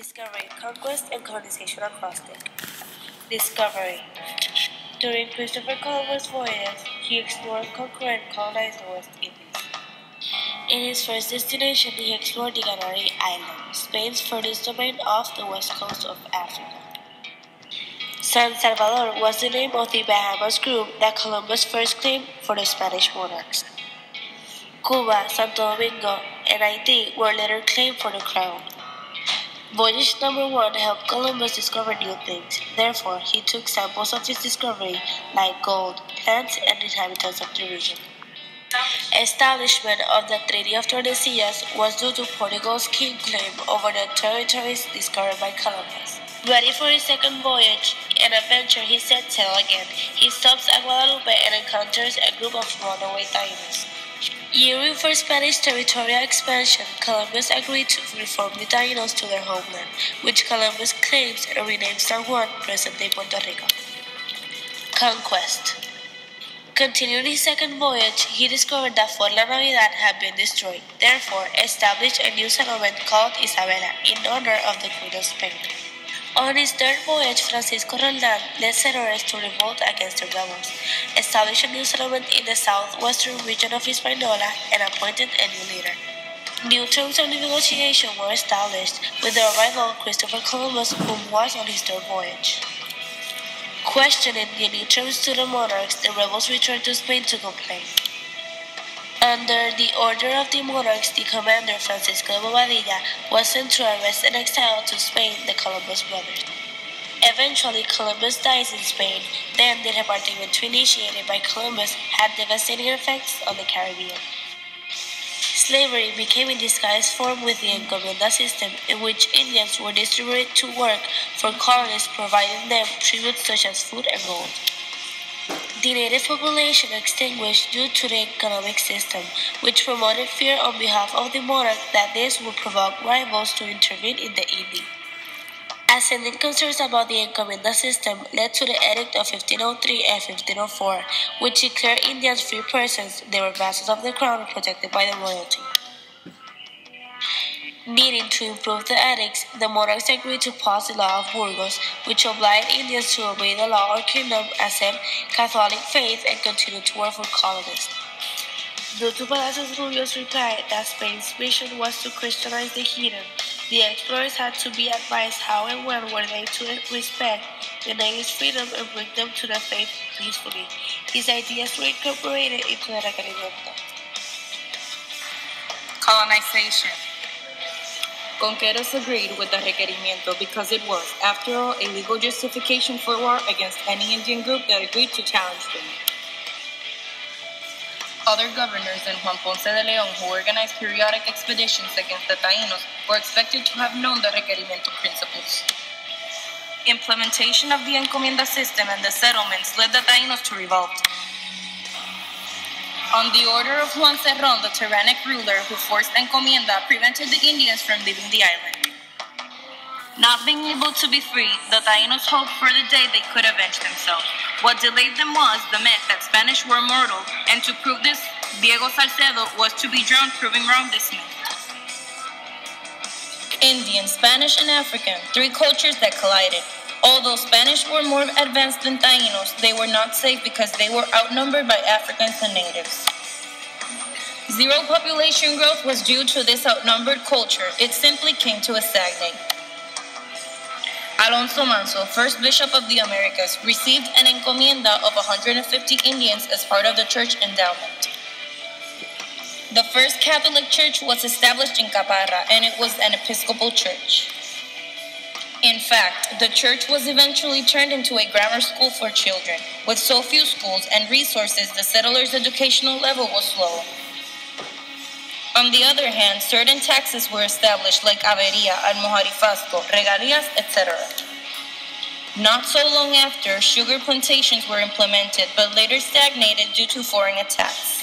Discovery, conquest, and colonization across it. Discovery. During Christopher Columbus' voyage, he explored, conquered, and colonized the West Indies. In his first destination, he explored the Canary Islands, Spain's furthest domain off the west coast of Africa. San Salvador was the name of the Bahamas group that Columbus first claimed for the Spanish monarchs. Cuba, Santo Domingo, and Haiti were later claimed for the crown. Voyage number 1 helped Columbus discover new things. Therefore, he took samples of his discovery, like gold, plants, and inhabitants of the region. Establishment of the Treaty of Tordesillas was due to Portugal's keen claim over the territories discovered by Columbus. Ready for his second voyage and adventure, he set sail again. He stops at Guadalupe and encounters a group of runaway Tainos. Yearning for Spanish territorial expansion, Columbus agreed to reform the Tainos to their homeland, which Columbus claims and renamed San Juan, present-day Puerto Rico. Conquest. Continuing his second voyage, he discovered that Fort La Navidad had been destroyed, therefore established a new settlement called Isabela in honor of the Queen of Spain. On his third voyage, Francisco Roldán led settlers to revolt against the rebels, established a new settlement in the southwestern region of Hispaniola, and appointed a new leader. New terms of negotiation were established with the arrival of Christopher Columbus, who was on his third voyage. Questioning the new terms to the monarchs, the rebels returned to Spain to complain. Under the order of the monarchs, the commander Francisco de Bobadilla was sent to arrest and exile to Spain the Columbus brothers. Eventually, Columbus dies in Spain. Then, the repartimiento initiated by Columbus had devastating effects on the Caribbean. Slavery became in disguised form with the encomienda system, in which Indians were distributed to work for colonists, providing them tributes such as food and gold. The native population extinguished due to the economic system, which promoted fear on behalf of the monarch that this would provoke rivals to intervene in the Indies. Ascending concerns about the encomienda system led to the Edict of 1503 and 1504, which declared Indians free persons. They were vassals of the crown protected by the royalty. Needing to improve the edicts, the monarchs agreed to pass the law of Burgos, which obliged Indians to obey the law or kingdom, accept Catholic faith, and continue to work for colonists. Due to Palacios Rubio's reply that Spain's mission was to Christianize the heathen, the explorers had to be advised how and when were they to respect the natives' freedom and bring them to the faith peacefully. His ideas were incorporated into the Requerimiento. Colonization. Conqueros agreed with the Requerimiento because it was, after all, a legal justification for war against any Indian group that agreed to challenge them. Other governors than Juan Ponce de León, who organized periodic expeditions against the Tainos, were expected to have known the Requerimiento principles. Implementation of the encomienda system and the settlements led the Tainos to revolt. On the order of Juan Cerrón, the tyrannic ruler who forced encomienda prevented the Indians from leaving the island. Not being able to be free, the Tainos hoped for the day they could avenge themselves. What delayed them was the myth that Spanish were mortal, and to prove this, Diego Salcedo was to be drowned proving wrong this myth. Indian, Spanish, and African, three cultures that collided. Although Spanish were more advanced than Tainos, they were not safe because they were outnumbered by Africans and natives. Zero population growth was due to this outnumbered culture. It simply came to a stagnate. Alonso Manso, first bishop of the Americas, received an encomienda of 150 Indians as part of the church endowment. The first Catholic church was established in Caparra, and it was an Episcopal church. In fact, the church was eventually turned into a grammar school for children. With so few schools and resources, the settlers' educational level was low. On the other hand, certain taxes were established like avería, almojarifazgo, regalías, etc. Not so long after, sugar plantations were implemented, but later stagnated due to foreign attacks.